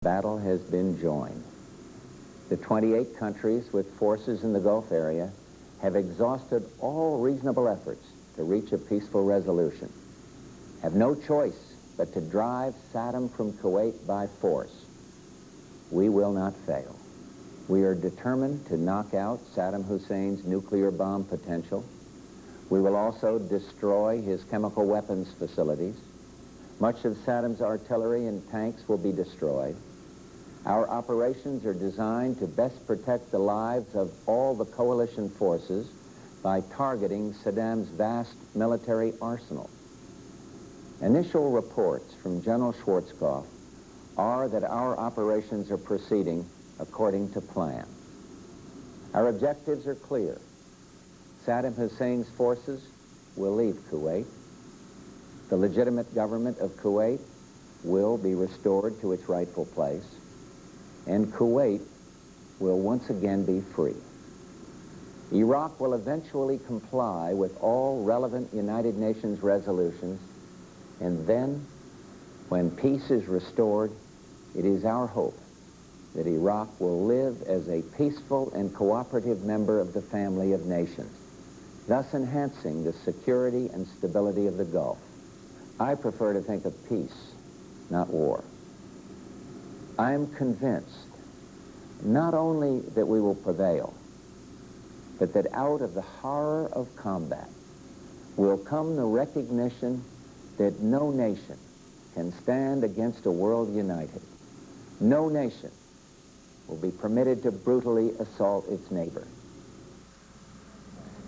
Battle has been joined. The 28 countries with forces in the Gulf area have exhausted all reasonable efforts to reach a peaceful resolution, have no choice but to drive Saddam from Kuwait by force. We will not fail. We are determined to knock out Saddam Hussein's nuclear bomb potential. We will also destroy his chemical weapons facilities. Much of Saddam's artillery and tanks will be destroyed. Our operations are designed to best protect the lives of all the coalition forces by targeting Saddam's vast military arsenal. Initial reports from General Schwarzkopf are that our operations are proceeding according to plan. Our objectives are clear. Saddam Hussein's forces will leave Kuwait. The legitimate government of Kuwait will be restored to its rightful place, and Kuwait will once again be free. Iraq will eventually comply with all relevant United Nations resolutions, and then, when peace is restored, it is our hope that Iraq will live as a peaceful and cooperative member of the family of nations, thus enhancing the security and stability of the Gulf. I prefer to think of peace, not war. I am convinced not only that we will prevail, but that out of the horror of combat will come the recognition that no nation can stand against a world united. No nation will be permitted to brutally assault its neighbor.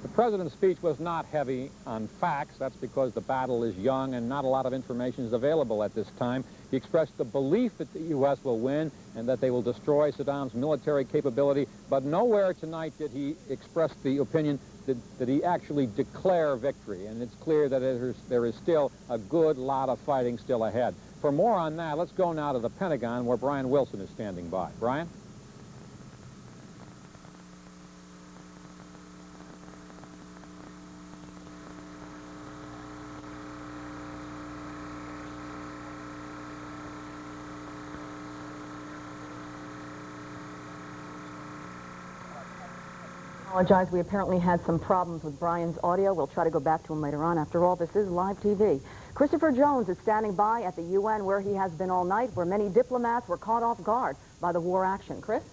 The President's speech was not heavy on facts. That's because the battle is young and not a lot of information is available at this time. He expressed the belief that the U.S. will win and that they will destroy Saddam's military capability, but nowhere tonight did he express the opinion that he actually declare victory. And it's clear that there is still a good lot of fighting still ahead. For more on that, let's go now to the Pentagon, where Brian Wilson is standing by. Brian? We apparently had some problems with Brian's audio. We'll try to go back to him later on. After all, this is live TV. Christopher Jones is standing by at the UN, where he has been all night, where many diplomats were caught off guard by the war action. Chris?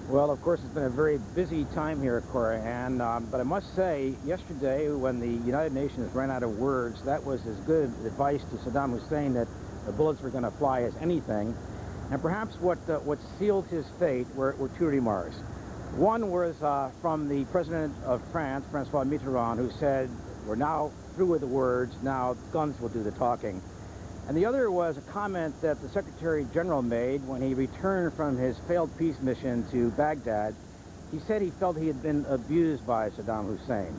Well, of course, it's been a very busy time here, Cora Ann, but I must say, yesterday, when the United Nations ran out of words, that was as good advice to Saddam Hussein that the bullets were going to fly as anything. And perhaps what sealed his fate were two remarks. One was from the President of France, Francois Mitterrand, who said, "We're now through with the words, now guns will do the talking." And the other was a comment that the Secretary General made when he returned from his failed peace mission to Baghdad. He said he felt he had been abused by Saddam Hussein.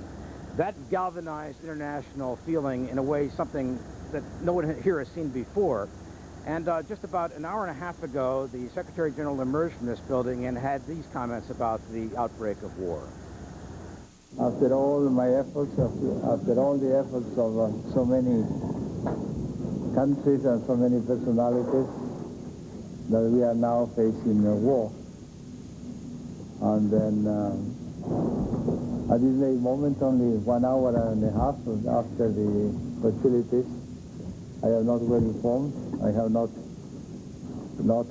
That galvanized international feeling in a way, something that no one here has seen before. And just about an hour and a half ago, the Secretary General emerged from this building and had these comments about the outbreak of war. After all my efforts, after all the efforts of so many countries and so many personalities, that we are now facing a war. And then at this very moment, only 1 hour and a half after the hostilities, I am not well informed. I have not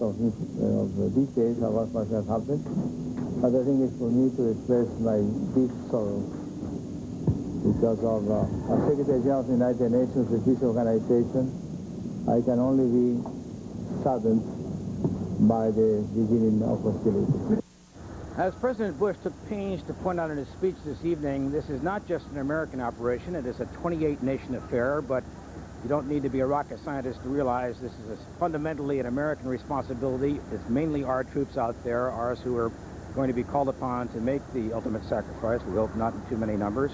of details of what has happened. But I think it's for me to express my deep sorrow because of as Secretary General of the United Nations, the peace organization, I can only be saddened by the beginning of hostilities. As President Bush took pains to point out in his speech this evening, this is not just an American operation. It is a 28-nation affair, but you don't need to be a rocket scientist to realize this is fundamentally an American responsibility. It's mainly our troops out there, ours who are going to be called upon to make the ultimate sacrifice. We hope not in too many numbers.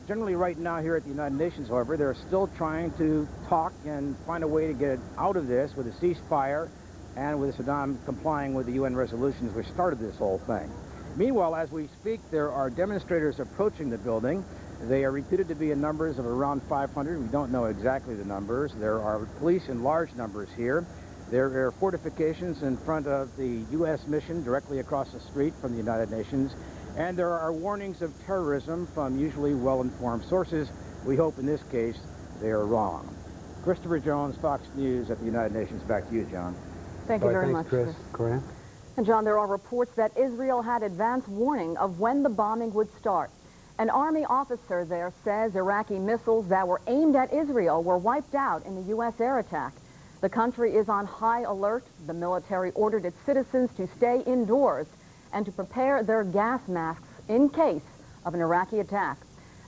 Generally right now here at the United Nations, however, they're still trying to talk and find a way to get out of this with a ceasefire and with Saddam complying with the UN resolutions which started this whole thing. Meanwhile, as we speak, there are demonstrators approaching the building. They are reputed to be in numbers of around 500. We don't know exactly the numbers. There are police in large numbers here. There are fortifications in front of the U.S. mission directly across the street from the United Nations, and there are warnings of terrorism from usually well-informed sources. We hope in this case they are wrong. Christopher Jones, Fox News at the United Nations. Back to you, John. Thank you very much, Chris. Corinne? And John, there are reports that Israel had advance warning of when the bombing would start. An Army officer there says Iraqi missiles that were aimed at Israel were wiped out in the U.S. air attack. The country is on high alert. The military ordered its citizens to stay indoors and to prepare their gas masks in case of an Iraqi attack.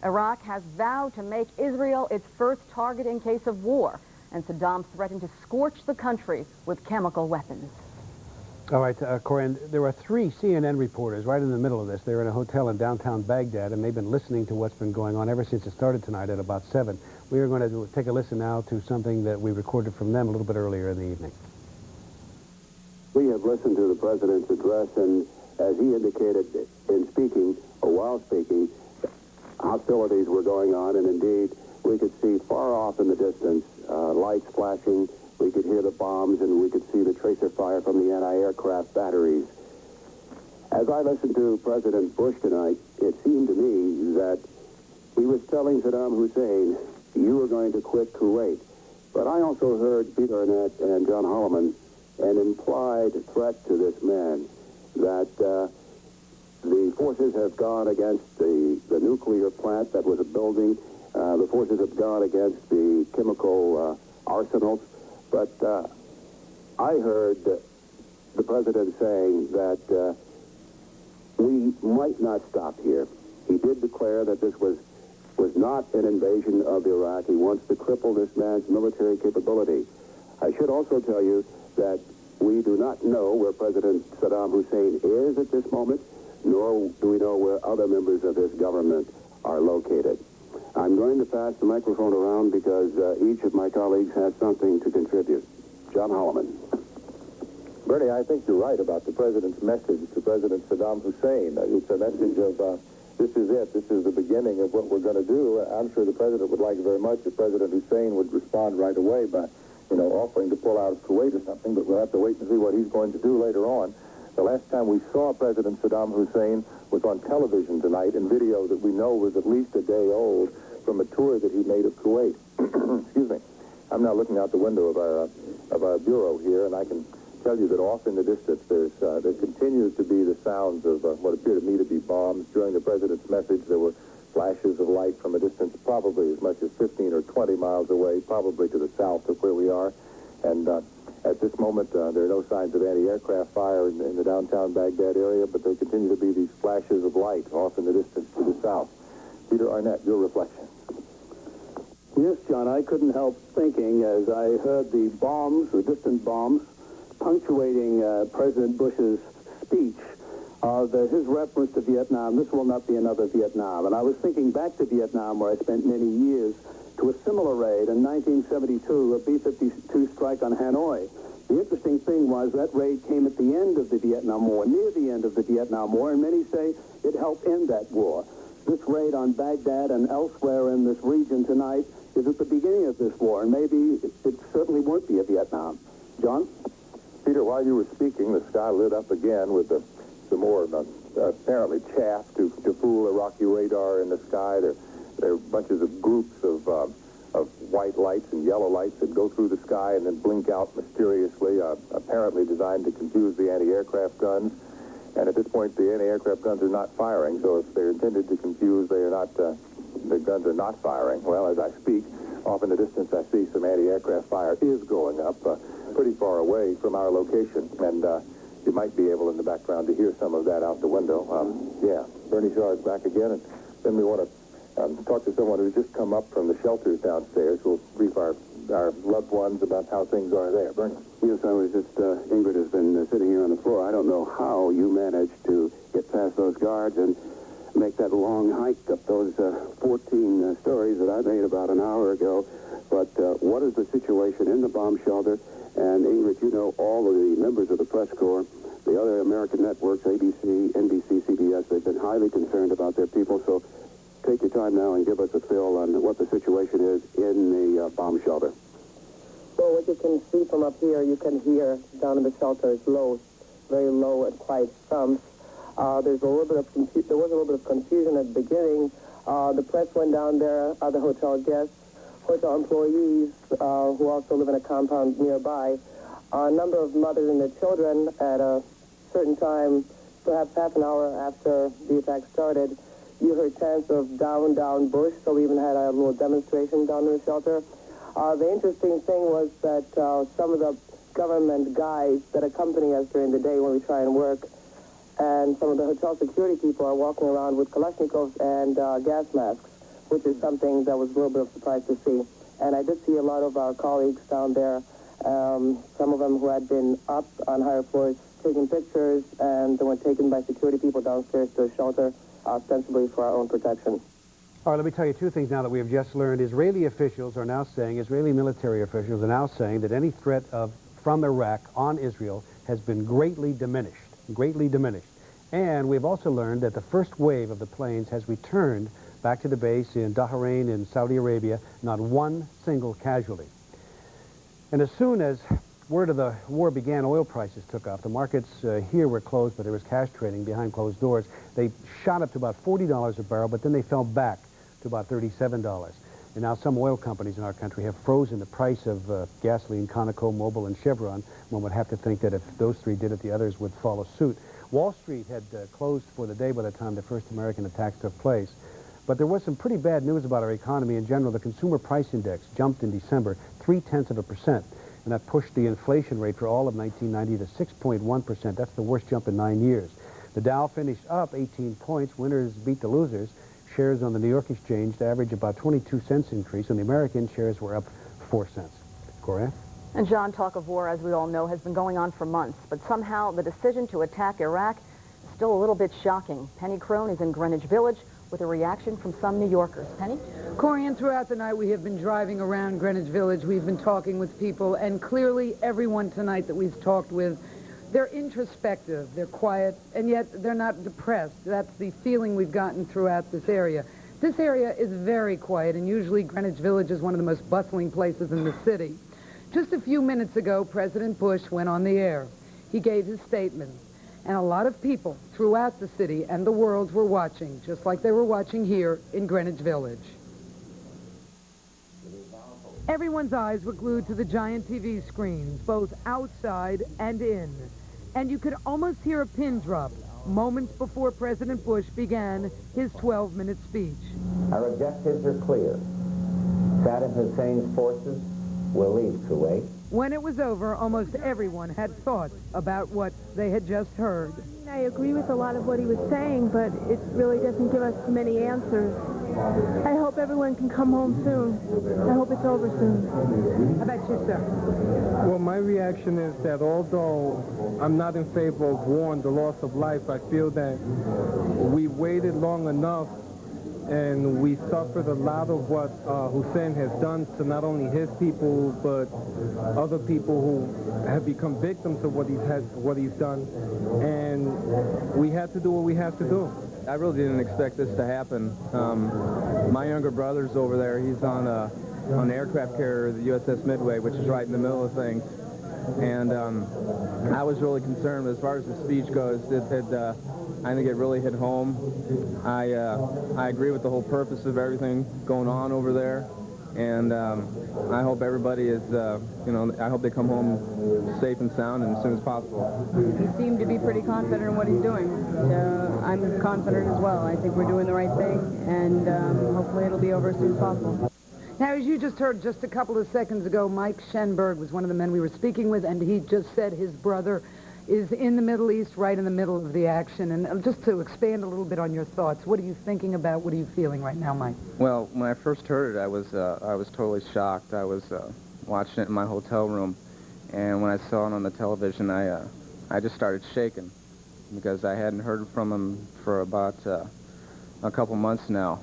Iraq has vowed to make Israel its first target in case of war, and Saddam threatened to scorch the country with chemical weapons. All right, Corinne, there are 3 CNN reporters right in the middle of this. They're in a hotel in downtown Baghdad, and they've been listening to what's been going on ever since it started tonight at about 7. We are going to take a listen now to something that we recorded from them a little bit earlier in the evening. We have listened to the President's address, and as he indicated in speaking, or while speaking, hostilities were going on, and indeed, we could see far off in the distance lights flashing. We could hear the bombs, and we could see the tracer fire from the anti-aircraft batteries. As I listened to President Bush tonight, it seemed to me that he was telling Saddam Hussein, you are going to quit Kuwait. But I also heard Peter Arnett and John Holloman an implied threat to this man that the forces have gone against the nuclear plant that was a building. The forces have gone against the chemical arsenals. But I heard the President saying that we might not stop here. He did declare that this was not an invasion of Iraq. He wants to cripple this man's military capability. I should also tell you that we do not know where President Saddam Hussein is at this moment, nor do we know where other members of his government are located. I'm going to pass the microphone around because each of my colleagues has something to contribute. John Holloman. Bernie, I think you're right about the President's message to President Saddam Hussein. It's a message of, this is it. This is the beginning of what we're going to do. I'm sure the President would like very much if President Hussein would respond right away by, offering to pull out of Kuwait or something, but we'll have to wait and see what he's going to do later on. The last time we saw President Saddam Hussein was on television tonight in video that we know was at least a day old from a tour that he made of Kuwait. Excuse me. I'm now looking out the window of our bureau here, and I can tell you that off in the distance there continues to be the sounds of what appear to me to be bombs. During the President's message, there were flashes of light from a distance probably as much as 15 or 20 miles away, probably to the south of where we are. And at this moment, there are no signs of anti-aircraft fire in the downtown Baghdad area, but there continue to be these flashes of light off in the distance to the south. Peter Arnett, your reflection. Yes, John, I couldn't help thinking as I heard the bombs, the distant bombs, punctuating President Bush's speech of his reference to Vietnam. This will not be another Vietnam. And I was thinking back to Vietnam, where I spent many years, to a similar raid in 1972, a B-52 strike on Hanoi. The interesting thing was that raid came at the end of the Vietnam War, near the end of the Vietnam War, and many say it helped end that war. This raid on Baghdad and elsewhere in this region tonight is at the beginning of this war, and maybe it certainly won't be a Vietnam. John? Peter, while you were speaking, the sky lit up again with some more apparently chaff to fool Iraqi radar in the sky. There are bunches of groups of white lights and yellow lights that go through the sky and then blink out mysteriously, apparently designed to confuse the anti-aircraft guns. And at this point, the anti-aircraft guns are not firing, so if they're intended to confuse, they are not, the guns are not firing. Well, as I speak, off in the distance, I see some anti-aircraft fire is going up pretty far away from our location, and you might be able in the background to hear some of that out the window. Yeah, Bernie Shaw is back again, and then we want to talk to someone who's just come up from the shelters downstairs. We'll brief our loved ones about how things are there. Bernie. Yes, I was just, Ingrid has been sitting here on the floor. I don't know how you managed to get past those guards and make that long hike up those 14 stories that I made about an hour ago. But what is the situation in the bomb shelter? And Ingrid, you know all of the members of the press corps, the other American networks, ABC, NBC, CBS, they've been highly concerned about their people. So take your time now and give us a fill on what the situation is in the bomb shelter. Well, what you can see from up here, you can hear down in the shelter. It's low, very low and quiet sounds. There was a little bit of confusion at the beginning. The press went down there, other hotel guests, hotel employees who also live in a compound nearby. A number of mothers and their children at a certain time, perhaps half an hour after the attack started, you heard chants of down, down, Bush, so we even had a little demonstration down in the shelter. The interesting thing was that some of the government guys that accompany us during the day when we try and work, and some of the hotel security people are walking around with Kalashnikovs and gas masks, which is something that was a little bit of a surprise to see. And I did see a lot of our colleagues down there, some of them who had been up on higher floors taking pictures, and they were taken by security people downstairs to a shelter, ostensibly for our own protection. All right, let me tell you two things now that we have just learned. Israeli military officials are now saying that any threat from Iraq on Israel has been greatly diminished. And we've also learned that the first wave of the planes has returned back to the base in Bahrain in Saudi Arabia, not one single casualty. And as soon as word of the war began, oil prices took off. The markets here were closed, but there was cash trading behind closed doors. They shot up to about $40 a barrel, but then they fell back to about $37. And now some oil companies in our country have frozen the price of gasoline, Conoco, Mobil, and Chevron. One would have to think that if those three did it, the others would follow suit. Wall Street had closed for the day by the time the first American attacks took place. But there was some pretty bad news about our economy in general. The consumer price index jumped in December 0.3%, and that pushed the inflation rate for all of 1990 to 6.1%. That's the worst jump in 9 years. The Dow finished up 18 points. Winners beat the losers. Shares on the New York Exchange averaged about 22 cents increase, and the American shares were up 4 cents. Gloria? And John, talk of war, as we all know, has been going on for months, but somehow the decision to attack Iraq is still a little bit shocking. Penny Crone is in Greenwich Village with a reaction from some New Yorkers. Penny? Corian, throughout the night we have been driving around Greenwich Village. We've been talking with people, and clearly everyone tonight that we've talked with, they're introspective, they're quiet, and yet they're not depressed. That's the feeling we've gotten throughout this area. This area is very quiet, and usually Greenwich Village is one of the most bustling places in the city. Just a few minutes ago, President Bush went on the air. He gave his statement, and a lot of people throughout the city and the world were watching, just like they were watching here in Greenwich Village. Everyone's eyes were glued to the giant TV screens, both outside and in. And you could almost hear a pin drop moments before President Bush began his 12-minute speech. Our objectives are clear. Saddam Hussein's forces will leave Kuwait. When it was over, almost everyone had thoughts about what they had just heard. I agree with a lot of what he was saying, but it really doesn't give us many answers. I hope everyone can come home soon. I hope it's over soon. How about you, sir? Well, my reaction is that although I'm not in favor of war and the loss of life, I feel that we waited long enough and we suffered a lot of what Hussein has done to not only his people, but other people who have become victims of what he's done. And we had to do what we had to do. I really didn't expect this to happen. My younger brother's over there. He's on the aircraft carrier, the USS Midway, which is right in the middle of things. And I was really concerned as far as the speech goes. I think it really hit home. I agree with the whole purpose of everything going on over there, and I hope everybody is, I hope they come home safe and sound and as soon as possible. He seemed to be pretty confident in what he's doing. I'm confident as well. I think we're doing the right thing, and hopefully it'll be over as soon as possible. Now, as you just heard just a couple of seconds ago, Mike Schenberg was one of the men we were speaking with, and he just said his brother is in the Middle East, right in the middle of the action. And just to expand a little bit on your thoughts, what are you thinking about? What are you feeling right now, Mike? Well, when I first heard it, I was totally shocked. I was watching it in my hotel room, and when I saw it on the television, I just started shaking because I hadn't heard from him for about a couple months now,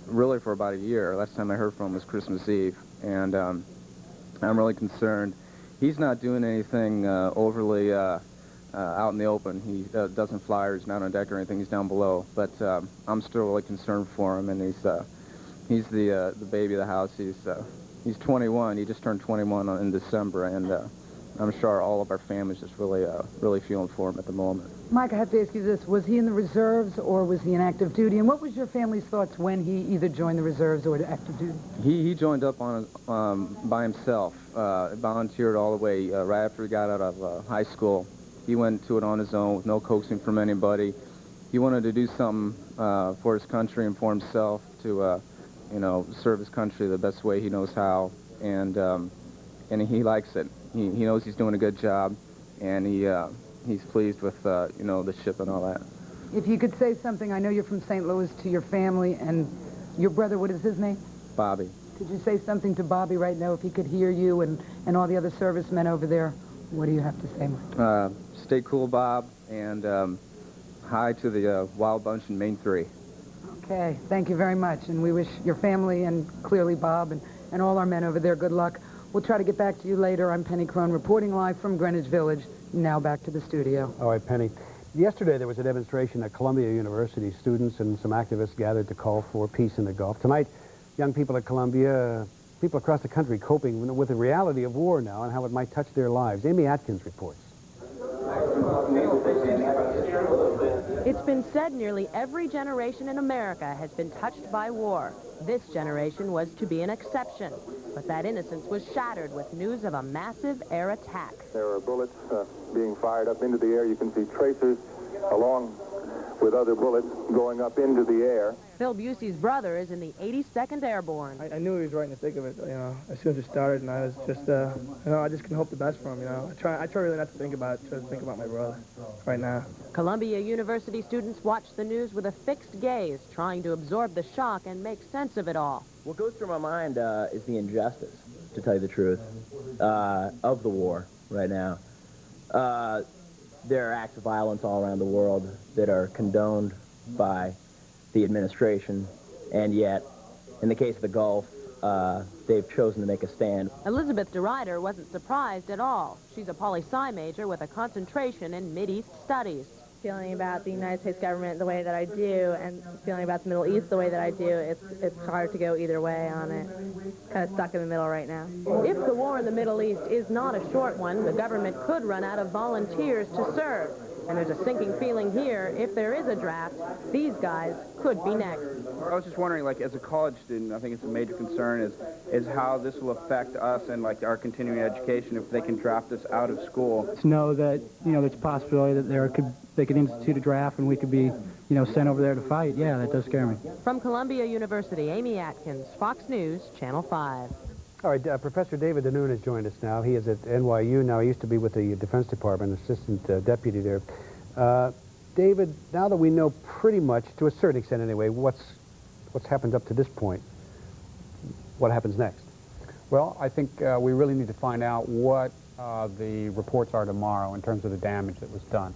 really for about a year. Last time I heard from him was Christmas Eve, and I'm really concerned. He's not doing anything overly out in the open. He doesn't fly, he's not on deck or anything. He's down below. But I'm still really concerned for him, and he's the baby of the house. He's 21. He just turned 21 in December, and I'm sure all of our families just really feeling for him at the moment. Mike, I have to ask you this. Was he in the reserves or was he in active duty? And what was your family's thoughts when he either joined the reserves or active duty? He joined up on by himself, volunteered all the way right after he got out of high school. He went to it on his own with no coaxing from anybody. He wanted to do something for his country and for himself to, you know, serve his country the best way he knows how, and he likes it. He knows he's doing a good job, and he's pleased with, you know, the ship and all that. If you could say something, I know you're from St. Louis, to your family and your brother, what is his name? Bobby. Could you say something to Bobby right now if he could hear you and all the other servicemen over there? What do you have to say, Mike? Stay cool, Bob, and hi to the Wild Bunch in Main 3. Okay, thank you very much, and we wish your family and clearly Bob and all our men over there good luck. We'll try to get back to you later. I'm Penny Crone reporting live from Greenwich Village. Now back to the studio. All right, Penny. Yesterday there was a demonstration at Columbia University. Students and some activists gathered to call for peace in the Gulf. Tonight, young people at Columbia, people across the country coping with the reality of war now and how it might touch their lives. Amy Atkins reports. It's been said nearly every generation in America has been touched by war. This generation was to be an exception. But that innocence was shattered with news of a massive air attack. There are bullets being fired up into the air. You can see tracers along with other bullets going up into the air. Phil Busey's brother is in the 82nd Airborne. I knew he was right in the thick of it, you know, as soon as it started, and I was just, you know, I just can hope the best for him, you know. I try really not to think about it, try to think about my brother right now. Columbia University students watch the news with a fixed gaze, trying to absorb the shock and make sense of it all. What goes through my mind is the injustice, to tell you the truth, of the war right now. There are acts of violence all around the world that are condoned by the administration, and yet, in the case of the Gulf, they've chosen to make a stand. Elizabeth DeRider wasn't surprised at all. She's a poli-sci major with a concentration in Mideast studies. Feeling about the United States government the way that I do, and feeling about the Middle East the way that I do, it's hard to go either way on it. Kind of stuck in the middle right now. If the war in the Middle East is not a short one, the government could run out of volunteers to serve. And there's a sinking feeling here, if there is a draft, these guys could be next. I was just wondering, like, as a college student, I think it's a major concern is how this will affect us and, like, our continuing education if they can draft us out of school. To know that, you know, there's a possibility that they could institute a draft and we could be, you know, sent over there to fight. Yeah, that does scare me. From Columbia University, Amy Atkins, Fox News, Channel 5. All right, Professor David Denoon has joined us now. He is at NYU now. He used to be with the Defense Department, assistant deputy there. David, now that we know pretty much, to a certain extent anyway, what's happened up to this point, what happens next? Well, I think we really need to find out what the reports are tomorrow in terms of the damage that was done.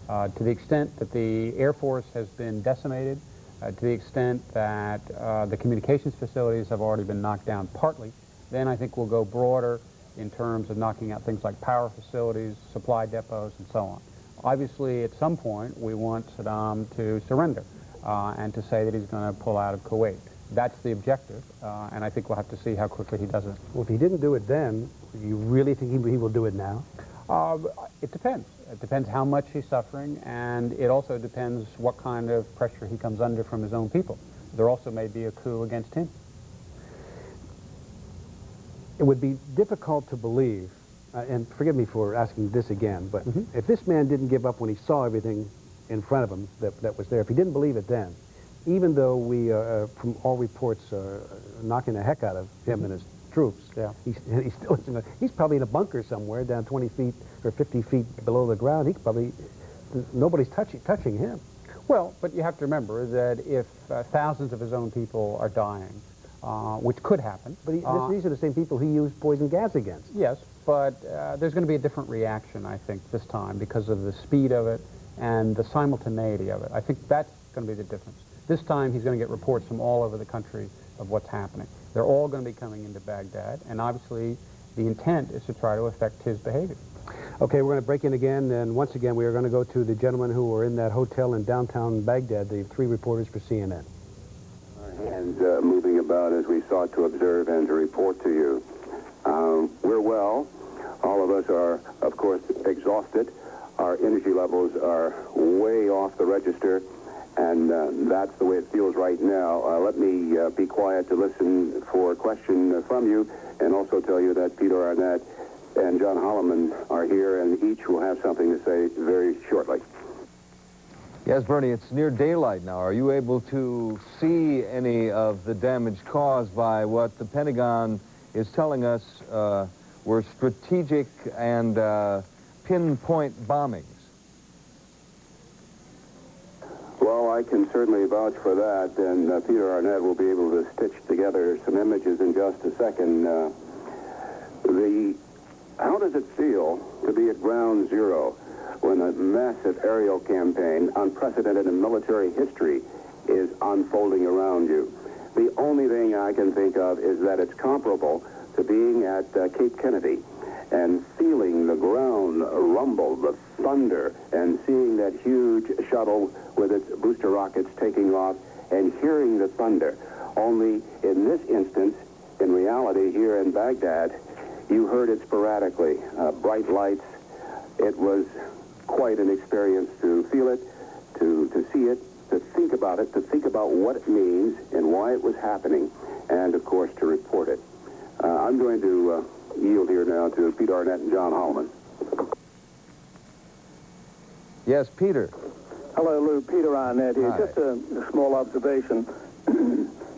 To the extent that the Air Force has been decimated, to the extent that the communications facilities have already been knocked down partly, then I think we'll go broader in terms of knocking out things like power facilities, supply depots, and so on. Obviously, at some point, we want Saddam to surrender and to say that he's going to pull out of Kuwait. That's the objective, and I think we'll have to see how quickly he does it. Well, if he didn't do it then, you really think he will do it now? It depends. It depends how much he's suffering, and it also depends what kind of pressure he comes under from his own people. There also may be a coup against him. It would be difficult to believe, and forgive me for asking this again, but if this man didn't give up when he saw everything in front of him that was there, if he didn't believe it then, even though we, from all reports, are knocking the heck out of him and his troops, he still isn't. He's probably in a bunker somewhere down 20 feet or 50 feet below the ground. Nobody's touching him. Well, but you have to remember that if thousands of his own people are dying, which could happen. But these are the same people he used poison gas against. Yes, but there's going to be a different reaction, I think, this time because of the speed of it and the simultaneity of it. I think that's going to be the difference. This time he's going to get reports from all over the country of what's happening. They're all going to be coming into Baghdad, and obviously the intent is to try to affect his behavior. Okay, we're going to break in again, and once again we are going to go to the gentlemen who were in that hotel in downtown Baghdad, the three reporters for CNN. Our hands civilians moving about as we sought to observe and to report to you. We're well. All of us are, of course, exhausted. Our energy levels are way off the register, and that's the way it feels right now. Let me be quiet to listen for a question from you, and also tell you that Peter Arnett and John Holloman are here, and each will have something to say very shortly. Yes, Bernie, it's near daylight now. Are you able to see any of the damage caused by what the Pentagon is telling us were strategic and pinpoint bombings? Well, I can certainly vouch for that, and Peter Arnett will be able to stitch together some images in just a second. How does it feel to be at ground zero when a massive aerial campaign, unprecedented in military history, is unfolding around you? The only thing I can think of is that it's comparable to being at Cape Kennedy and feeling the ground rumble, the thunder, and seeing that huge shuttle with its booster rockets taking off and hearing the thunder. Only in this instance, in reality, here in Baghdad, you heard it sporadically. Bright lights. It was quite an experience to feel it, to see it, to think about it, to think about what it means and why it was happening, and, of course, to report it. I'm going to yield here now to Peter Arnett and John Holloman. Yes, Peter. Hello, Lou. Peter Arnett here. Hi. Just a small observation.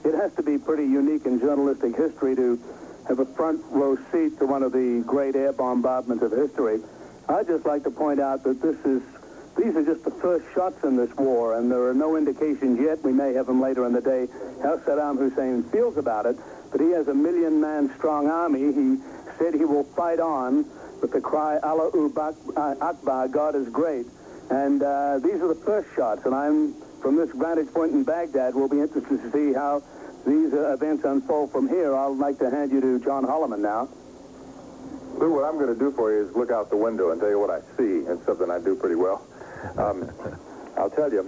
It has to be pretty unique in journalistic history to have a front row seat to one of the great air bombardments of history. I'd just like to point out that these are just the first shots in this war, and there are no indications yet, we may have them later in the day, how Saddam Hussein feels about it, but he has a 1 million-man strong army. He said he will fight on with the cry, Allahu Akbar, God is great. And these are the first shots, and I'm, from this vantage point in Baghdad, we'll be interested to see how these events unfold from here. I'd like to hand you to John Holloman now. Lou, what I'm going to do for you is look out the window and tell you what I see. It's something I do pretty well. I'll tell you,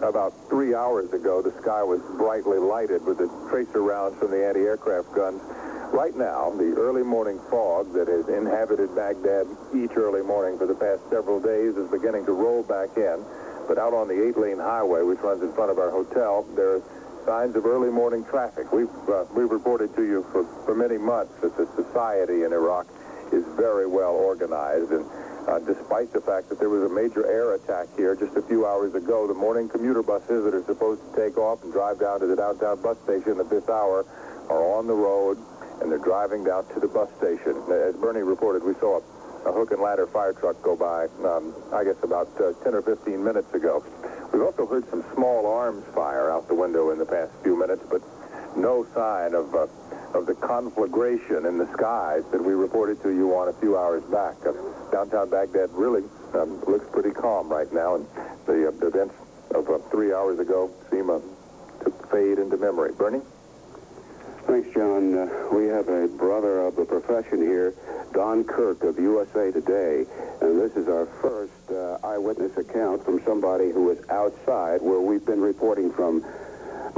about 3 hours ago, the sky was brightly lighted with the tracer rounds from the anti-aircraft guns. Right now, the early morning fog that has inhabited Baghdad each early morning for the past several days is beginning to roll back in. But out on the 8-lane highway, which runs in front of our hotel, there are signs of early morning traffic. We've reported to you for many months that the society in Iraq is very well organized, and despite the fact that there was a major air attack here just a few hours ago, the morning commuter buses that are supposed to take off and drive down to the downtown bus station at this hour are on the road, and they're driving down to the bus station. As Bernie reported, we saw a hook and ladder fire truck go by, I guess about 10 or 15 minutes ago. We've also heard some small arms fire out the window in the past few minutes, but no sign of the conflagration in the skies that we reported to you on a few hours back. Downtown Baghdad really looks pretty calm right now, and the events of 3 hours ago seem to fade into memory. Bernie? Thanks, John. We have a brother of the profession here, Don Kirk of USA Today, and this is our first eyewitness account from somebody who was outside where we've been reporting from.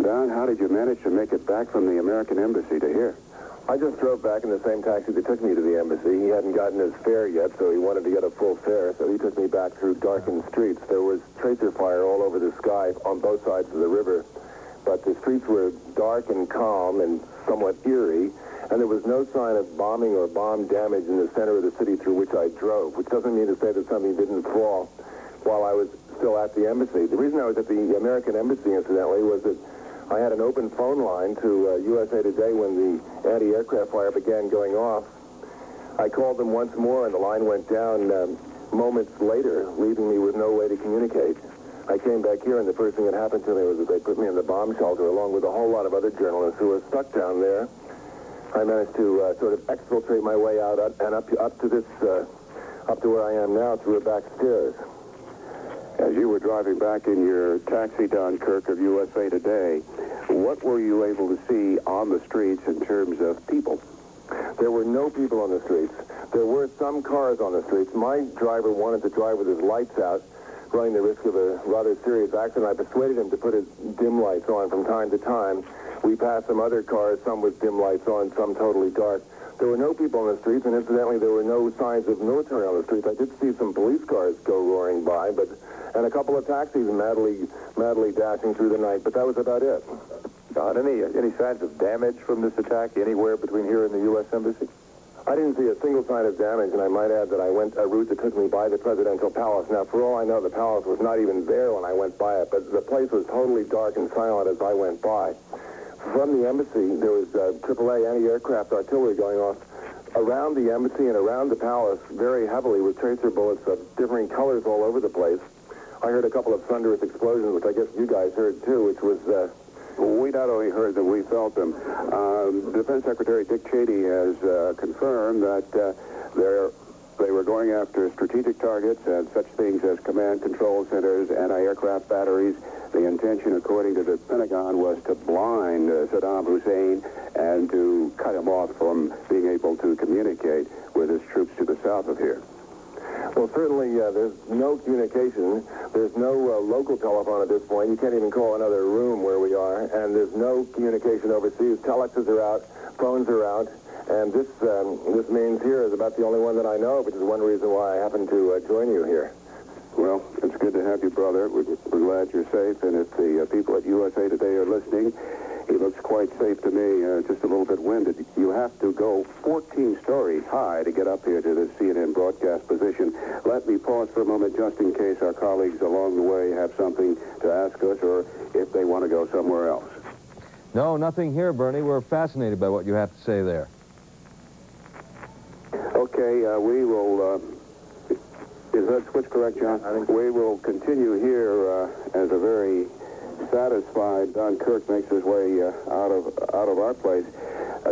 Don, how did you manage to make it back from the American Embassy to here? I just drove back in the same taxi that took me to the embassy. He hadn't gotten his fare yet, so he wanted to get a full fare, so he took me back through darkened streets. There was tracer fire all over the sky on both sides of the river, but the streets were dark and calm and somewhat eerie, and there was no sign of bombing or bomb damage in the center of the city through which I drove, which doesn't mean to say that something didn't fall while I was still at the embassy. The reason I was at the American Embassy, incidentally, was that I had an open phone line to USA Today when the anti-aircraft fire began going off. I called them once more, and the line went down moments later, leaving me with no way to communicate. I came back here, and the first thing that happened to me was that they put me in the bomb shelter along with a whole lot of other journalists who were stuck down there. I managed to sort of exfiltrate my way out and up to where I am now through a back stairs. As you were driving back in your taxi, Don Kirk of USA Today, what were you able to see on the streets in terms of people? There were no people on the streets. There were some cars on the streets. My driver wanted to drive with his lights out, running the risk of a rather serious accident. I persuaded him to put his dim lights on from time to time. We passed some other cars, some with dim lights on, some totally dark. There were no people on the streets, and incidentally, there were no signs of military on the streets. I did see some police cars go roaring by, and a couple of taxis madly dashing through the night, but that was about it. Don, any signs of damage from this attack anywhere between here and the U.S. Embassy? I didn't see a single sign of damage, and I might add that I went a route that took me by the presidential palace. Now, for all I know, the palace was not even there when I went by it, but the place was totally dark and silent as I went by. From the embassy, there was AAA anti-aircraft artillery going off around the embassy and around the palace very heavily with tracer bullets of differing colors all over the place. I heard a couple of thunderous explosions, which I guess you guys heard too, which was... We not only heard them, we felt them. Defense Secretary Dick Cheney has confirmed that they were going after strategic targets and such things as command control centers, anti-aircraft batteries. The intention, according to the Pentagon, was to blind Saddam Hussein and to cut him off from being able to communicate with his troops to the south of here. Well, certainly there's no communication. There's no local telephone at this point. You can't even call another room where we are. And there's no communication overseas. Telexes are out. Phones are out. And this means here is about the only one that I know, which is one reason why I happen to join you here. Well, it's good to have you, brother. We're glad you're safe. And if the people at USA Today are listening, he looks quite safe to me, just a little bit winded. You have to go 14 stories high to get up here to the CNN broadcast position. Let me pause for a moment just in case our colleagues along the way have something to ask us or if they want to go somewhere else. No, nothing here, Bernie. We're fascinated by what you have to say there. Okay, we will... is that switch correct, John? I think we will continue here as a very satisfied Don Kirk makes his way out of our place.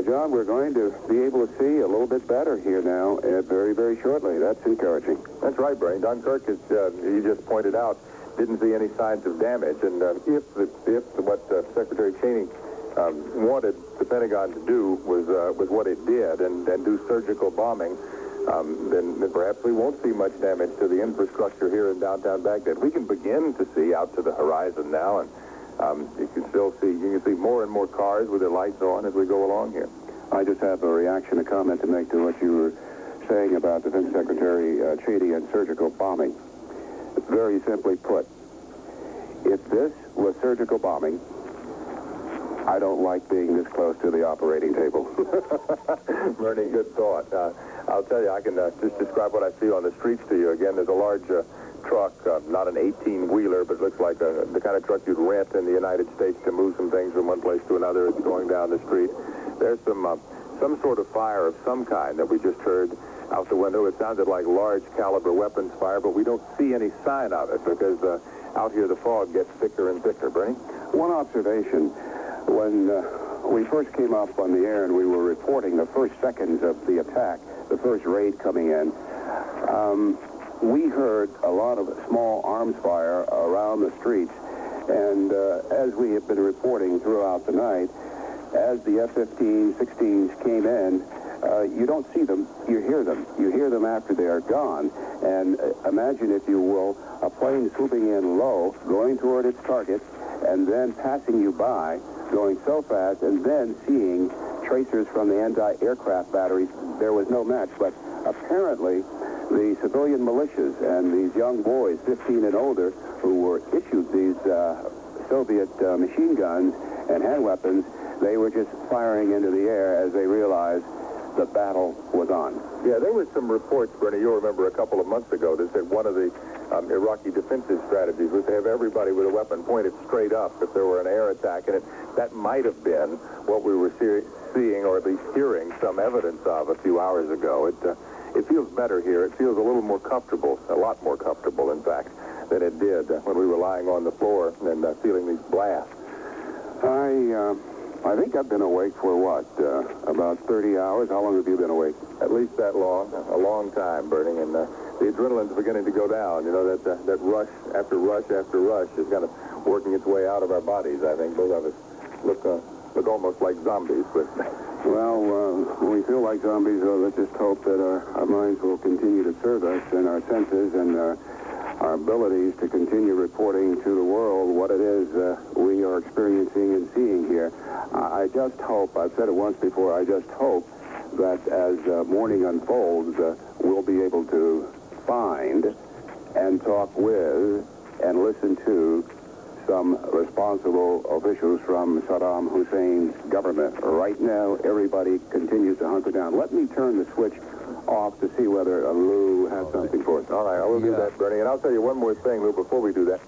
John, we're going to be able to see a little bit better here now very, very shortly. That's encouraging. That's right, Bernie. Don Kirk, as you just pointed out, didn't see any signs of damage. And if what Secretary Cheney wanted the Pentagon to do was what it did and do surgical bombing, then perhaps we won't see much damage to the infrastructure here in downtown Baghdad. We can begin to see out to the horizon now, and you can see more and more cars with their lights on as we go along here. I just have a reaction, a comment to make to what you were saying about Defense Secretary Cheney and surgical bombing. Very simply put, if this was surgical bombing, I don't like being this close to the operating table. Bernie, good thought. I'll tell you, I can just describe what I see on the streets to you. Again, there's a large truck, not an 18-wheeler, but it looks like the kind of truck you'd rent in the United States to move some things from one place to another. It's going down the street. There's some sort of fire of some kind that we just heard out the window. It sounded like large caliber weapons fire, but we don't see any sign of it because out here the fog gets thicker and thicker. Bernie? One observation. When we first came up on the air and we were reporting the first seconds of the attack, the first raid coming in, we heard a lot of small arms fire around the streets. And as we have been reporting throughout the night, as the F-15s, 16s came in, you don't see them, you hear them. You hear them after they are gone. And imagine, if you will, a plane swooping in low, going toward its target, and then passing you by, going so fast, and then seeing tracers from the anti-aircraft batteries. There was no match, but apparently the civilian militias and these young boys, 15 and older, who were issued these Soviet machine guns and hand weapons, they were just firing into the air as they realized the battle was on. Yeah, there was some reports, Bernie, you'll remember a couple of months ago, that said one of the Iraqi defensive strategies was to have everybody with a weapon pointed straight up if there were an air attack, and that might have been what we were seeing, or at least hearing some evidence of a few hours ago. It feels better here. It feels a little more comfortable, a lot more comfortable, in fact, than it did when we were lying on the floor and feeling these blasts. I think I've been awake for, what, about 30 hours? How long have you been awake? At least that long. A long time, Bernie. And the adrenaline's beginning to go down. You know, that rush after rush after rush is kind of working its way out of our bodies, I think. Both of us look almost like zombies. But well, we feel like zombies, let's just hope that our minds will continue to serve us and our senses. And our abilities to continue reporting to the world what it is we are experiencing and seeing here. I just hope, I've said it once before, I just hope that as morning unfolds, we'll be able to find and talk with and listen to some responsible officials from Saddam Hussein's government. Right now, everybody continues to hunker down. Let me turn the switch off to see whether Lou has something for us. All right, I will do that, Bernie. And I'll tell you one more thing, Lou, before we do that.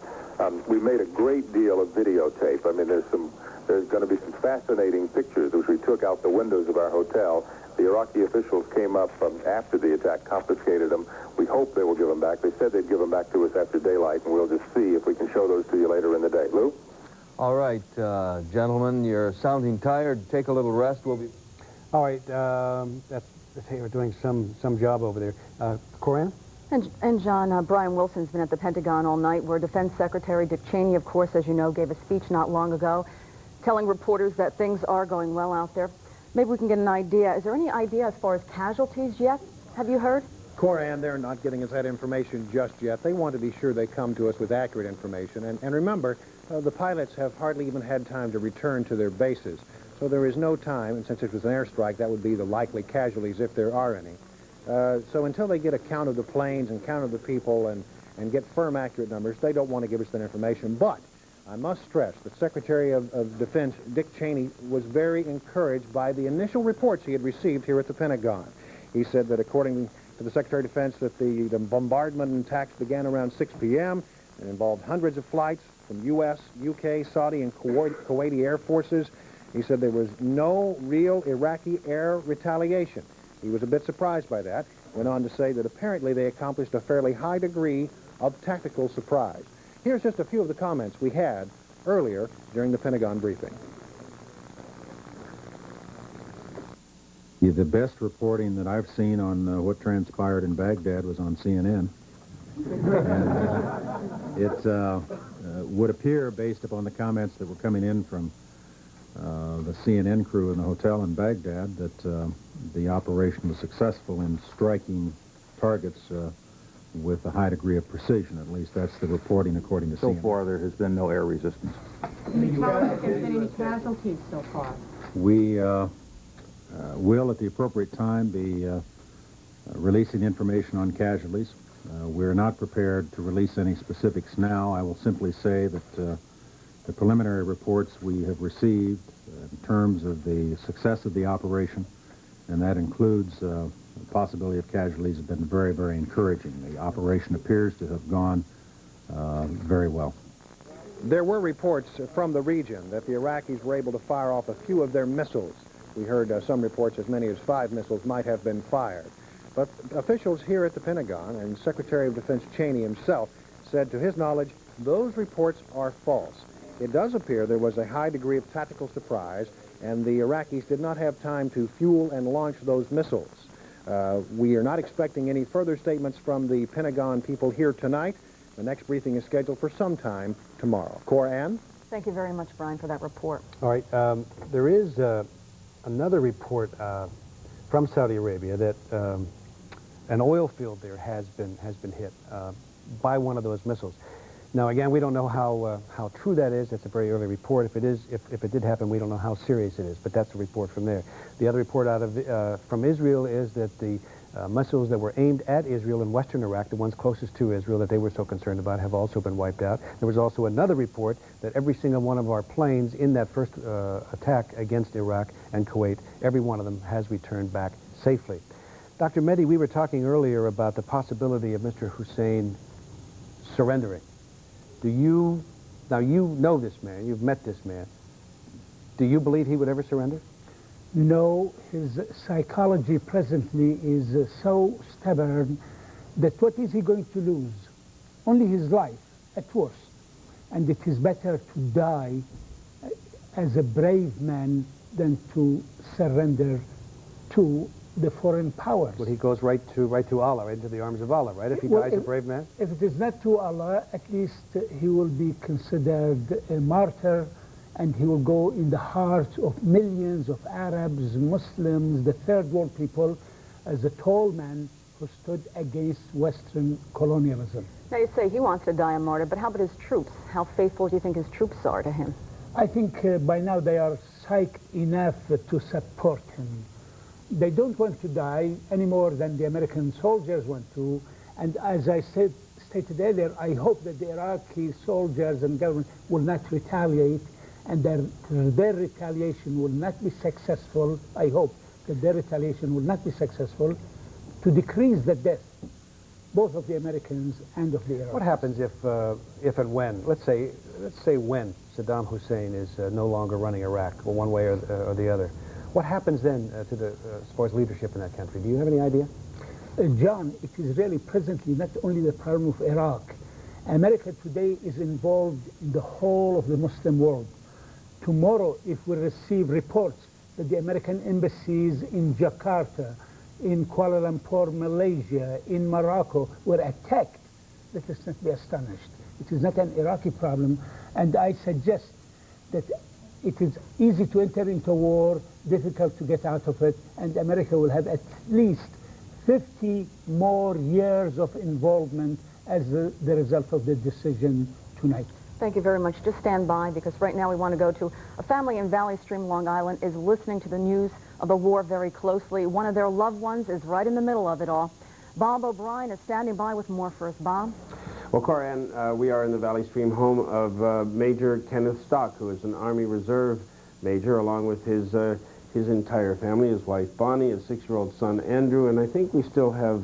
We made a great deal of videotape. I mean, there's going to be some fascinating pictures which we took out the windows of our hotel. The Iraqi officials came up after the attack, confiscated them. We hope they will give them back. They said they'd give them back to us after daylight, and we'll just see if we can show those to you later in the day. Lou? All right, gentlemen, you're sounding tired. Take a little rest. We'll be... All right, we're doing some job over there. Coran? And John, Brian Wilson's been at the Pentagon all night, where Defense Secretary Dick Cheney, of course, as you know, gave a speech not long ago, telling reporters that things are going well out there. Maybe we can get an idea. Is there any idea as far as casualties yet? Have you heard? Coran, they're not getting us that information just yet. They want to be sure they come to us with accurate information. And remember, the pilots have hardly even had time to return to their bases. So there is no time, and since it was an airstrike, that would be the likely casualties if there are any. So until they get a count of the planes and count of the people and get firm, accurate numbers, they don't want to give us that information. But I must stress that Secretary of Defense Dick Cheney was very encouraged by the initial reports he had received here at the Pentagon. He said that according to the Secretary of Defense that the bombardment and attacks began around 6 p.m. and involved hundreds of flights from U.S., U.K., Saudi, and Kuwaiti air forces. He said there was no real Iraqi air retaliation. He was a bit surprised by that. Went on to say that apparently they accomplished a fairly high degree of tactical surprise. Here's just a few of the comments we had earlier during the Pentagon briefing. The best reporting that I've seen on what transpired in Baghdad was on CNN. And it would appear, based upon the comments that were coming in from the CNN crew in the hotel in Baghdad, that the operation was successful in striking targets with a high degree of precision. At least that's the reporting according to CNN. So far, there has been no air resistance. Can you tell us if there's been any casualties so far? We will, at the appropriate time, be releasing information on casualties. We're not prepared to release any specifics now. I will simply say that the preliminary reports we have received in terms of the success of the operation, and that includes the possibility of casualties, have been very, very encouraging. The operation appears to have gone very well. There were reports from the region that the Iraqis were able to fire off a few of their missiles. We heard some reports as many as 5 missiles might have been fired. But officials here at the Pentagon and Secretary of Defense Cheney himself said to his knowledge, those reports are false. It does appear there was a high degree of tactical surprise, and the Iraqis did not have time to fuel and launch those missiles. We are not expecting any further statements from the Pentagon people here tonight. The next briefing is scheduled for sometime tomorrow. Coran? Thank you very much, Brian, for that report. All right. There is another report from Saudi Arabia that an oil field there has been hit by one of those missiles. Now, again, we don't know how true that is. It's a very early report. If it did happen, we don't know how serious it is. But that's a report from there. The other report out of from Israel is that the missiles that were aimed at Israel in western Iraq, the ones closest to Israel that they were so concerned about, have also been wiped out. There was also another report that every single one of our planes in that first attack against Iraq and Kuwait, every one of them has returned back safely. Dr. Mehdi, we were talking earlier about the possibility of Mr. Hussein surrendering. Now you know this man, you've met this man. Do you believe he would ever surrender? No, his psychology presently is so stubborn that what is he going to lose? Only his life, at worst. And it is better to die as a brave man than to surrender to the foreign powers. Well, he goes right to Allah, right into the arms of Allah, right? If he dies a brave man? If it is not to Allah, at least he will be considered a martyr, and he will go in the hearts of millions of Arabs, Muslims, the third world people, as a tall man who stood against Western colonialism. Now, you say he wants to die a martyr, but how about his troops? How faithful do you think his troops are to him? I think by now they are psyched enough to support him. They don't want to die any more than the American soldiers want to. And as I stated earlier, I hope that the Iraqi soldiers and government will not retaliate, and their retaliation will not be successful. I hope that their retaliation will not be successful to decrease the death, both of the Americans and of the Iraqis. What happens if and when, let's say when Saddam Hussein is no longer running Iraq, or one way or the other? What happens then to the as far as leadership in that country? Do you have any idea? John, it is really presently not only the problem of Iraq. America today is involved in the whole of the Muslim world. Tomorrow, if we receive reports that the American embassies in Jakarta, in Kuala Lumpur, Malaysia, in Morocco were attacked, let us not be astonished. It is not an Iraqi problem, and I suggest that it is easy to enter into war, difficult to get out of it, and America will have at least 50 more years of involvement as the result of the decision tonight. Thank you very much. Just stand by, because right now we want to go to a family in Valley Stream, Long Island, is listening to the news of the war very closely. One of their loved ones is right in the middle of it all. Bob O'Brien is standing by with more for us. Bob? Well, Corianne, we are in the Valley Stream home of Major Kenneth Stock, who is an Army Reserve Major, along with his entire family, his wife Bonnie, his 6-year-old son Andrew, and I think we still have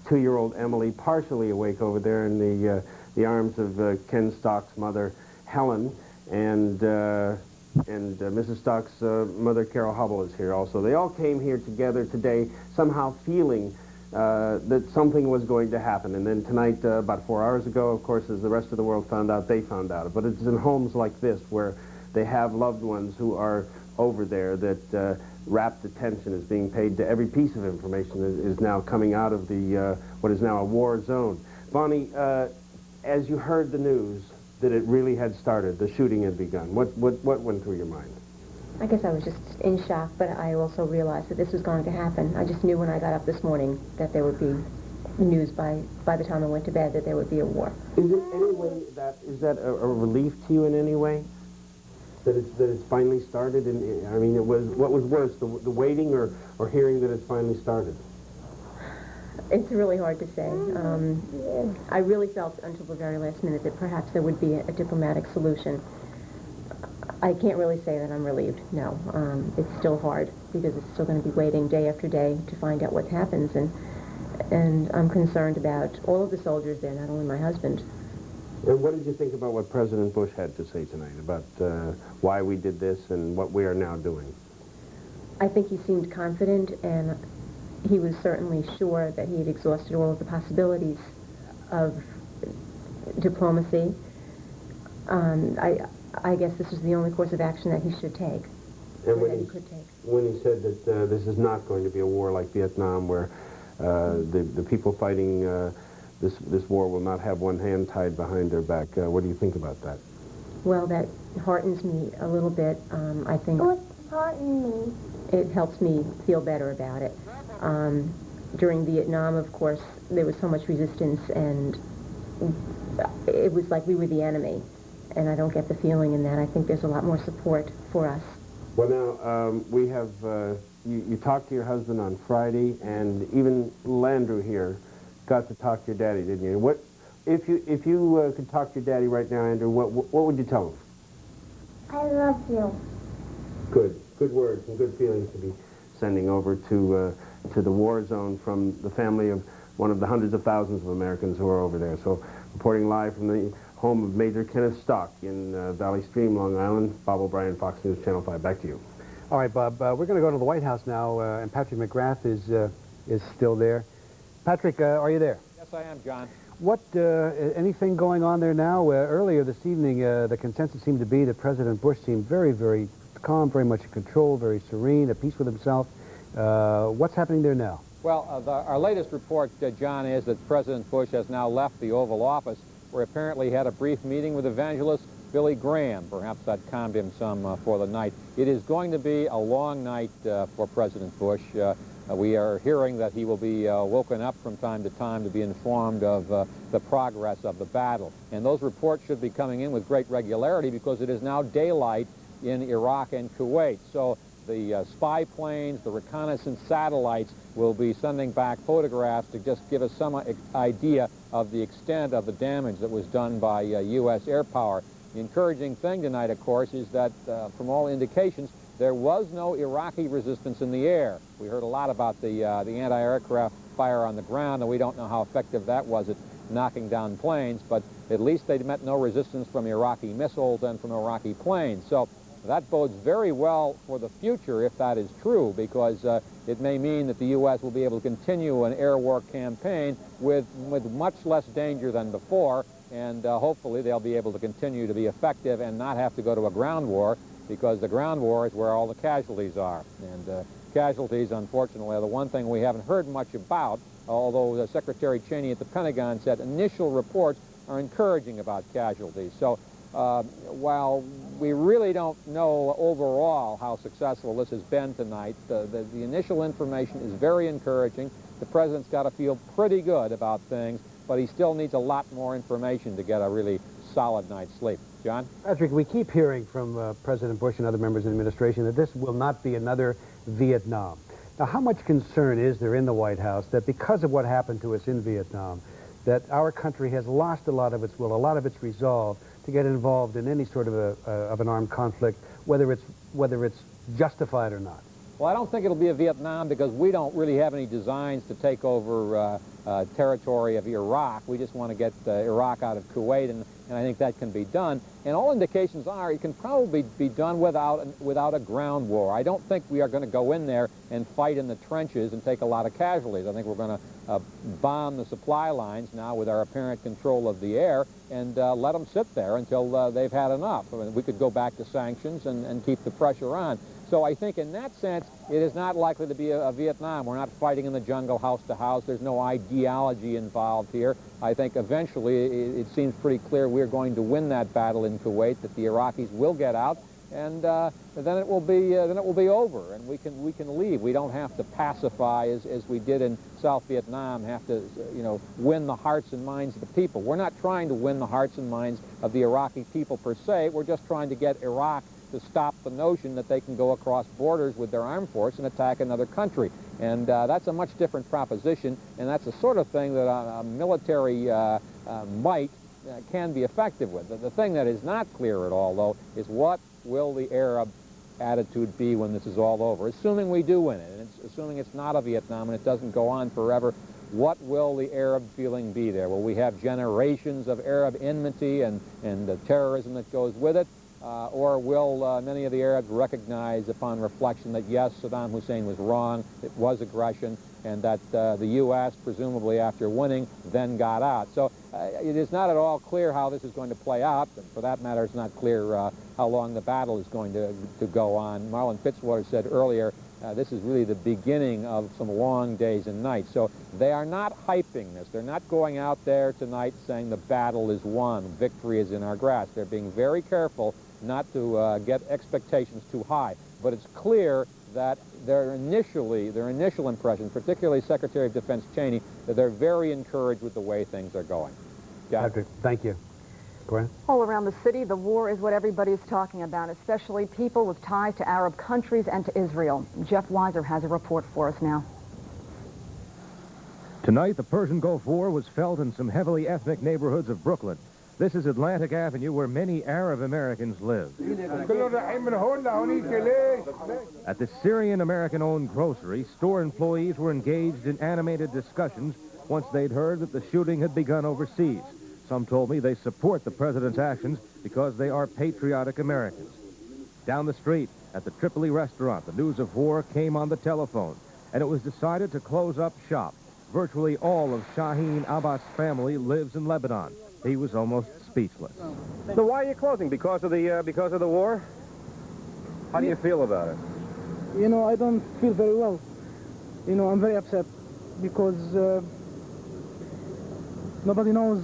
2-year-old Emily partially awake over there in the arms of Ken Stock's mother, Helen, and Mrs. Stock's mother, Carol Hubble, is here also. They all came here together today, somehow feeling that something was going to happen. And then tonight, about 4 hours ago, of course, as the rest of the world found out, they found out. But it's in homes like this where they have loved ones who are over there that rapt attention is being paid to every piece of information that is now coming out of the what is now a war zone. Bonnie, as you heard the news that it really had started, the shooting had begun, what went through your mind? I guess I was just in shock, but I also realized that this was going to happen. I just knew when I got up this morning that there would be news by the time I went to bed that there would be a war. Is it any way is that a relief to you in any way? That it's finally started? And I mean, what was worse, the waiting or hearing that it's finally started? It's really hard to say. I really felt until the very last minute that perhaps there would be a diplomatic solution. I can't really say that I'm relieved, no. It's still hard because it's still going to be waiting day after day to find out what happens, and I'm concerned about all of the soldiers there, not only my husband. And what did you think about what President Bush had to say tonight about why we did this and what we are now doing? I think he seemed confident, and he was certainly sure that he had exhausted all of the possibilities of diplomacy. I guess this was the only course of action that he should take, and that he could take. When he said that this is not going to be a war like Vietnam, where the people fighting this war will not have one hand tied behind their back, what do you think about that? Well, that heartens me a little bit. I think it helps me feel better about it. During Vietnam, of course, there was so much resistance, and it was like we were the enemy. And I don't get the feeling in that. I think there's a lot more support for us. Well, now, we have, you talked to your husband on Friday, and even Landrew here got to talk to your daddy, didn't you? What, if you could talk to your daddy right now, Andrew, what would you tell him? I love you. Good words and good feelings to be sending over to the war zone from the family of one of the hundreds of thousands of Americans who are over there. So, reporting live from the home of Major Kenneth Stock in Valley Stream, Long Island. Bob O'Brien, Fox News Channel 5. Back to you. All right, Bob. We're going to go to the White House now, and Patrick McGrath is still there. Patrick, are you there? Yes, I am, John. What, anything going on there now? Earlier this evening, the consensus seemed to be that President Bush seemed very, very calm, very much in control, very serene, at peace with himself. What's happening there now? Well, our latest report, John, is that President Bush has now left the Oval Office, where apparently he had a brief meeting with evangelist Billy Graham. Perhaps that calmed him some for the night. It is going to be a long night for President Bush. We are hearing that he will be woken up from time to time to be informed of the progress of the battle. And those reports should be coming in with great regularity because it is now daylight in Iraq and Kuwait. So the spy planes, the reconnaissance satellites will be sending back photographs to just give us some idea of the extent of the damage that was done by U.S. air power. The encouraging thing tonight, of course, is that from all indications, there was no Iraqi resistance in the air. We heard a lot about the anti-aircraft fire on the ground, and we don't know how effective that was at knocking down planes, but at least they met no resistance from Iraqi missiles and from Iraqi planes. So that bodes very well for the future if that is true, because it may mean that the U.S. will be able to continue an air war campaign with much less danger than before, and hopefully they'll be able to continue to be effective and not have to go to a ground war, because the ground war is where all the casualties are. And casualties, unfortunately, are the one thing we haven't heard much about, although Secretary Cheney at the Pentagon said initial reports are encouraging about casualties. So while we really don't know overall how successful this has been tonight, the initial information is very encouraging. The President's got to feel pretty good about things, but he still needs a lot more information to get a really solid night's sleep. John? Patrick, we keep hearing from President Bush and other members of the administration that this will not be another Vietnam. Now, how much concern is there in the White House that because of what happened to us in Vietnam, that our country has lost a lot of its will, a lot of its resolve to get involved in any sort of an armed conflict, whether it's justified or not? Well, I don't think it'll be a Vietnam because we don't really have any designs to take over territory of Iraq. We just want to get Iraq out of Kuwait, and I think that can be done. And all indications are it can probably be done without a ground war. I don't think we are going to go in there and fight in the trenches and take a lot of casualties. I think we're going to bomb the supply lines now with our apparent control of the air and let them sit there until they've had enough. I mean, we could go back to sanctions and keep the pressure on. So I think in that sense, it is not likely to be a Vietnam. We're not fighting in the jungle house to house. There's no ideology involved here. I think eventually it seems pretty clear we're going to win that battle in Kuwait, that the Iraqis will get out, and then it will be over, and we can leave. We don't have to pacify as we did in South Vietnam, have to win the hearts and minds of the people. We're not trying to win the hearts and minds of the Iraqi people per se. We're just trying to get Iraq to stop the notion that they can go across borders with their armed force and attack another country. And that's a much different proposition, and that's the sort of thing that a military might can be effective with. The thing that is not clear at all, though, is what will the Arab attitude be when this is all over? Assuming we do win it, and assuming it's not a Vietnam and it doesn't go on forever, what will the Arab feeling be there? Will we have generations of Arab enmity and the terrorism that goes with it? Or will many of the Arabs recognize upon reflection that, yes, Saddam Hussein was wrong, it was aggression, and that the U.S., presumably after winning, then got out. So it is not at all clear how this is going to play out. And for that matter, it's not clear how long the battle is going to go on. Marlon Fitzwater said earlier, this is really the beginning of some long days and nights. So they are not hyping this. They're not going out there tonight saying the battle is won, victory is in our grasp. They're being very careful not to get expectations too high. But it's clear that their initial impression, particularly Secretary of Defense Cheney, that they're very encouraged with the way things are going. Yeah. Patrick, thank you. Gwen? All around the city, the war is what everybody is talking about, especially people with ties to Arab countries and to Israel. Jeff Weiser has a report for us now. Tonight, the Persian Gulf War was felt in some heavily ethnic neighborhoods of Brooklyn. This is Atlantic Avenue, where many Arab Americans live. At the Syrian-American-owned grocery, store employees were engaged in animated discussions once they'd heard that the shooting had begun overseas. Some told me they support the president's actions because they are patriotic Americans. Down the street, at the Tripoli restaurant, the news of war came on the telephone, and it was decided to close up shop. Virtually all of Shaheen Abbas' family lives in Lebanon. He was almost speechless. So why are you closing? Because of the war? How do you feel about it? You know, I don't feel very well. You know, I'm very upset because nobody knows,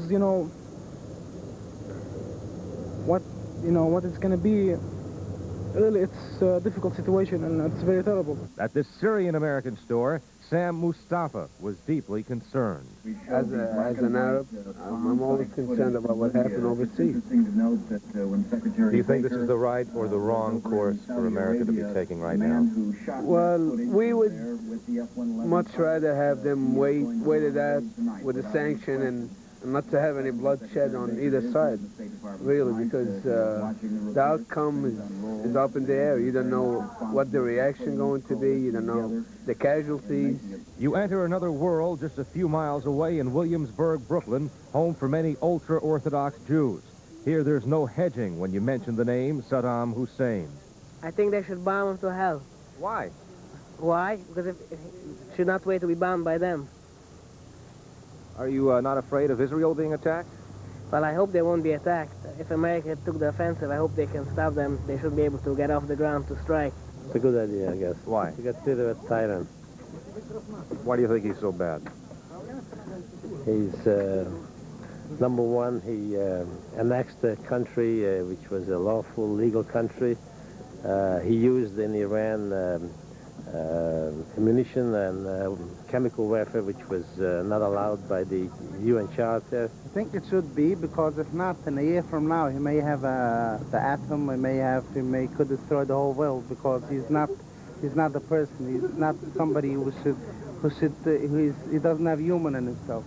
what it's going to be really, it's a difficult situation, and it's very terrible. At this Syrian-American store, Sam Mustafa was deeply concerned. As an Arab, I'm always concerned about what happened overseas. Do you think this is the right or the wrong course for America to be taking right now? Well, we would much rather have them wait it out with a sanction and not to have any bloodshed on either side, really, because the outcome is up in the air. You don't know what the reaction going to be. You don't know the casualties. You enter another world just a few miles away in Williamsburg, Brooklyn, home for many ultra-Orthodox Jews. Here there's no hedging when you mention the name Saddam Hussein. I think they should bomb him to hell. Why? Why? Because it should not wait to be bombed by them. Are you not afraid of Israel being attacked? Well, I hope they won't be attacked. If America took the offensive, I hope they can stop them. They should be able to get off the ground to strike. It's a good idea, I guess. Why? To get rid of a tyrant. Why do you think he's so bad? He's, number one, he annexed a country which was a lawful, legal country. He used in Iran ammunition and chemical warfare, which was not allowed by the UN Charter. I think it should be, because if not, in a year from now, he may have the atom. He could destroy the whole world, because he's not the person. He's not somebody he doesn't have human in himself.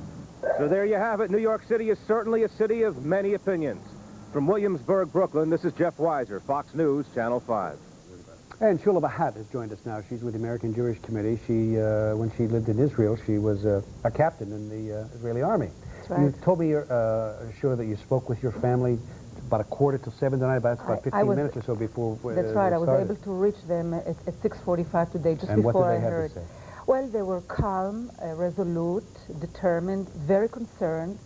So there you have it. New York City is certainly a city of many opinions. From Williamsburg, Brooklyn, this is Jeff Weiser, Fox News, Channel 5. And Shula Bahat has joined us now. She's with the American Jewish Committee. She, when she lived in Israel, she was a captain in the Israeli army. That's right. You told me, Shula, that you spoke with your family about 6:45 tonight, about 15 minutes or so before. That's right. I was able to reach them at 6:45 today, just and before what did I they heard. have to say? Well, they were calm, resolute, determined, very concerned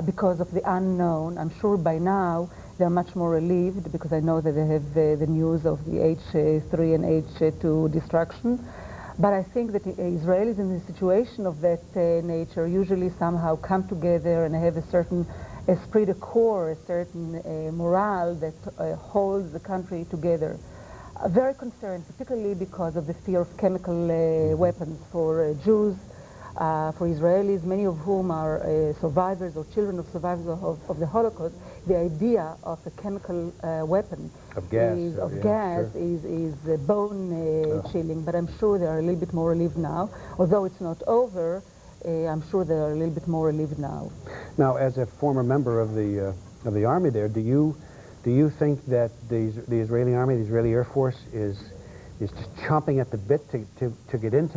because of the unknown. I'm sure by now they're much more relieved, because I know that they have the news of the H3 and H2 destruction. But I think that the Israelis in a situation of that nature usually somehow come together and have a certain esprit de corps, a certain morale that holds the country together. Very concerned, particularly because of the fear of chemical weapons for Jews, for Israelis, many of whom are survivors or children of survivors of the Holocaust. The idea of a chemical weapon of gas, is bone chilling, but I'm sure they are a little bit more relieved now. Although it's not over, I'm sure they are a little bit more relieved now. Now, as a former member of the army there, do you think that the Israeli army, the Israeli Air Force, is just chomping at the bit to get into